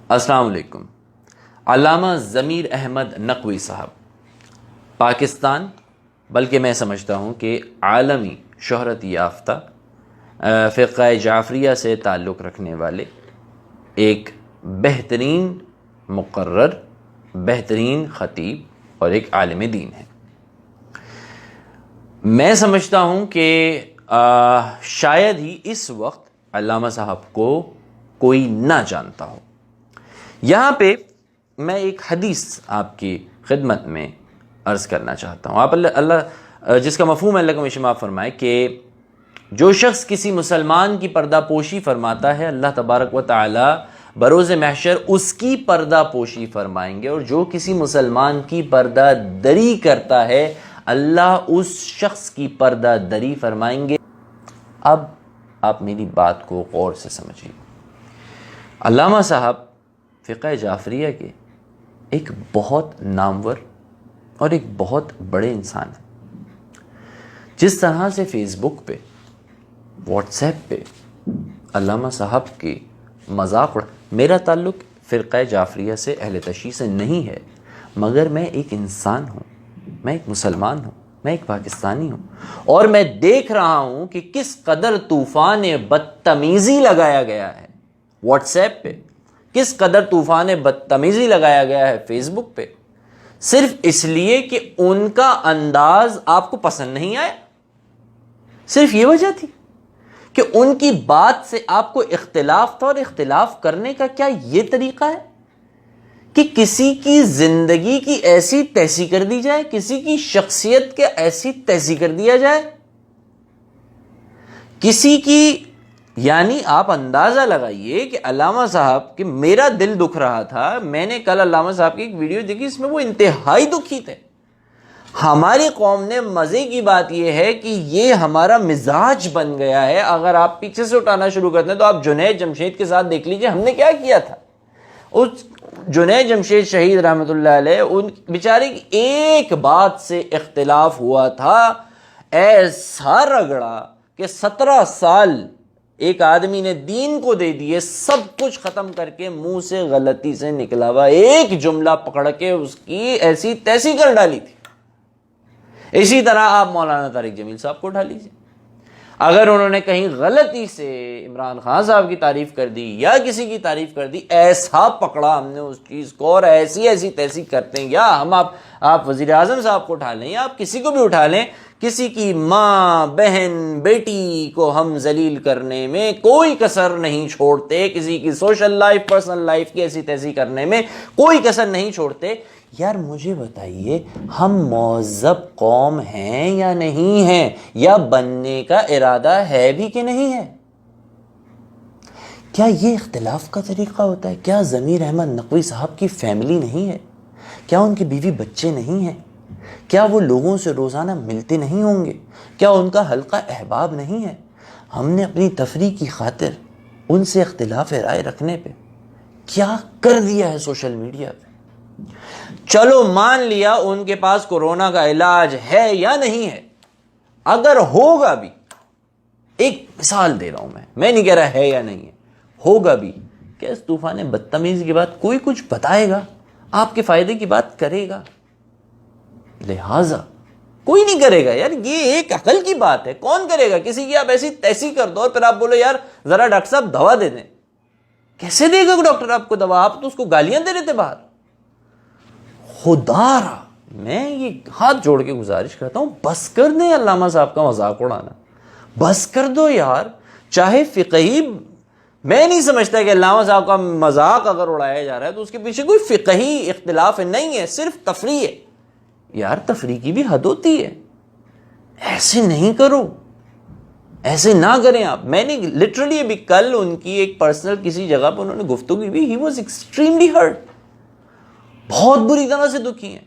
السلام علیکم۔ علامہ ضمیر احمد نقوی صاحب پاکستان بلکہ میں سمجھتا ہوں کہ عالمی شہرت یافتہ فرقہ جعفریہ سے تعلق رکھنے والے ایک بہترین مقرر، بہترین خطیب اور ایک عالم دین ہے۔ میں سمجھتا ہوں کہ شاید ہی اس وقت علامہ صاحب کو کوئی نہ جانتا ہو۔ یہاں پہ میں ایک حدیث آپ کی خدمت میں عرض کرنا چاہتا ہوں۔ آپ اللہ جس کا مفہوم ہے اللہ کا مشمع فرمائے کہ جو شخص کسی مسلمان کی پردہ پوشی فرماتا ہے، اللہ تبارک و تعالی بروز محشر اس کی پردہ پوشی فرمائیں گے، اور جو کسی مسلمان کی پردہ دری کرتا ہے اللہ اس شخص کی پردہ دری فرمائیں گے۔ اب آپ میری بات کو غور سے سمجھیے۔ علامہ صاحب فقہ جعفریہ کے ایک بہت نامور اور ایک بہت بڑے انسان ہیں۔ جس طرح سے فیس بک پہ، واٹس ایپ پہ علامہ صاحب کی مذاق میرا تعلق فرقہ جعفریہ سے، اہل تشیع سے نہیں ہے، مگر میں ایک انسان ہوں، میں ایک مسلمان ہوں، میں ایک پاکستانی ہوں، اور میں دیکھ رہا ہوں کہ کس قدر طوفان بدتمیزی لگایا گیا ہے واٹس ایپ پہ، کس قدر طوفان بدتمیزی لگایا گیا ہے فیس بک پہ، صرف اس لیے کہ ان کا انداز آپ کو پسند نہیں آیا۔ صرف یہ وجہ تھی کہ ان کی بات سے آپ کو اختلاف تھا، اور اختلاف کرنے کا کیا یہ طریقہ ہے کہ کسی کی زندگی کی ایسی تیسی کر دی جائے، کسی کی شخصیت کے ایسی تیسی کر دیا جائے، کسی کی، یعنی آپ اندازہ لگائیے کہ علامہ صاحب کہ میرا دل دکھ رہا تھا۔ میں نے کل علامہ صاحب کی ایک ویڈیو دیکھی، اس میں وہ انتہائی دکھی تھے۔ ہماری قوم نے مزے کی بات یہ ہے کہ یہ ہمارا مزاج بن گیا ہے۔ اگر آپ پیچھے سے اٹھانا شروع کرتے ہیں تو آپ جنید جمشید کے ساتھ دیکھ لیجئے ہم نے کیا کیا تھا۔ اس جنید جمشید شہید رحمۃ اللہ علیہ، ان بیچارے کی ایک بات سے اختلاف ہوا تھا، ایسا رگڑا کہ 17 سال ایک آدمی نے دین کو دے دیے، سب کچھ ختم کر کے منہ سے غلطی سے نکلا ہوا ایک جملہ پکڑ کے اس کی ایسی تیسی کر ڈالی تھی۔ اسی طرح آپ مولانا طارق جمیل صاحب کو اٹھا لیجیے، اگر انہوں نے کہیں غلطی سے عمران خان صاحب کی تعریف کر دی یا کسی کی تعریف کر دی، ایسا پکڑا ہم نے اس چیز کو، اور ایسی تیسی کرتے ہیں۔ یا ہم آپ وزیر اعظم صاحب کو اٹھا لیں، یا آپ کسی کو بھی اٹھا لیں، کسی کی ماں، بہن، بیٹی کو ہم ذلیل کرنے میں کوئی کسر نہیں چھوڑتے، کسی کی سوشل لائف، پرسنل لائف کی ایسی تیسی کرنے میں کوئی کسر نہیں چھوڑتے۔ یار مجھے بتائیے، ہم مہذب قوم ہیں یا نہیں ہیں، یا بننے کا ارادہ ہے بھی کہ نہیں ہے؟ کیا یہ اختلاف کا طریقہ ہوتا ہے؟ کیا ضمیر احمد نقوی صاحب کی فیملی نہیں ہے؟ کیا ان کے بیوی بچے نہیں ہیں؟ کیا وہ لوگوں سے روزانہ ملتے نہیں ہوں گے؟ کیا ان کا حلقہ احباب نہیں ہے؟ ہم نے اپنی تفریح کی خاطر ان سے اختلاف رائے رکھنے پہ کیا کر دیا ہے سوشل میڈیا پہ؟ چلو مان لیا ان کے پاس کورونا کا علاج ہے یا نہیں ہے، اگر ہوگا بھی، ایک مثال دے رہا ہوں، میں نہیں کہہ رہا ہے یا نہیں ہے، ہوگا بھی، کہ اس طوفان بدتمیزی کے بعد کوئی کچھ بتائے گا، آپ کے فائدے کی بات کرے گا؟ لہٰذا کوئی نہیں کرے گا۔ یار یہ ایک عقل کی بات ہے، کون کرے گا؟ کسی کی آپ ایسی تیسی کر دو اور پھر آپ بولو یار ذرا ڈاکٹر صاحب دوا دے دیں۔ کیسے دے گا ڈاکٹر آپ کو دوا؟ آپ تو اس کو گالیاں دے رہے تھے باہر۔ خدا را میں یہ ہاتھ جوڑ کے گزارش کرتا ہوں، بس کر دیں علامہ صاحب کا مذاق اڑانا، بس کر دو یار۔ چاہے فقہی، میں نہیں سمجھتا کہ علامہ صاحب کا مذاق اگر اڑایا جا رہا ہے تو اس کے پیچھے کوئی فقہی اختلاف نہیں ہے، صرف تفریح ہے۔ یار تفریح کی بھی حد ہوتی ہے، ایسے نہیں کرو، ایسے نہ کریں آپ۔ میں نے لٹرلی ابھی کل ان کی ایک پرسنل کسی جگہ پہ انہوں نے گفتگو کی، ہی واز ایکسٹریملی ہرٹ، بہت بری طرح سے دکھی ہیں۔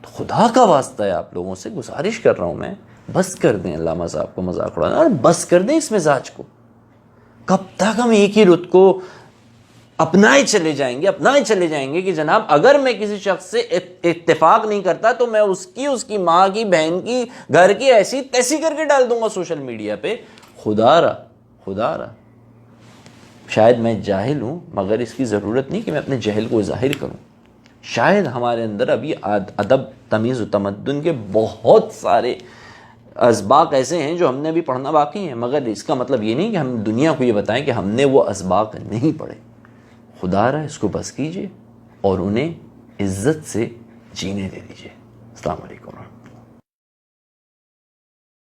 تو خدا کا واسطہ ہے، آپ لوگوں سے گزارش کر رہا ہوں میں، بس کر دیں علامہ صاحب کو مذاق اڑانا، اور بس کر دیں اس مزاج کو۔ کب تک ہم ایک ہی رت کو اپنائے چلے جائیں گے کہ جناب اگر میں کسی شخص سے اتفاق نہیں کرتا تو میں اس کی ماں کی، بہن کی، گھر کی ایسی تیسی کر کے ڈال دوں گا سوشل میڈیا پہ۔ خدا را شاید میں جاہل ہوں، مگر اس کی ضرورت نہیں کہ میں اپنے جہل کو ظاہر کروں. شاید ہمارے اندر ابھی ادب، تمیز و تمدن کے بہت سارے اسباق ایسے ہیں جو ہم نے ابھی پڑھنا باقی ہیں، مگر اس کا مطلب یہ نہیں کہ ہم دنیا کو یہ بتائیں کہ ہم نے وہ اسباق نہیں پڑھے. خدا رہا اس کو بس کیجیے اور انہیں عزت سے جینے دے دیجیے. السلام علیکم.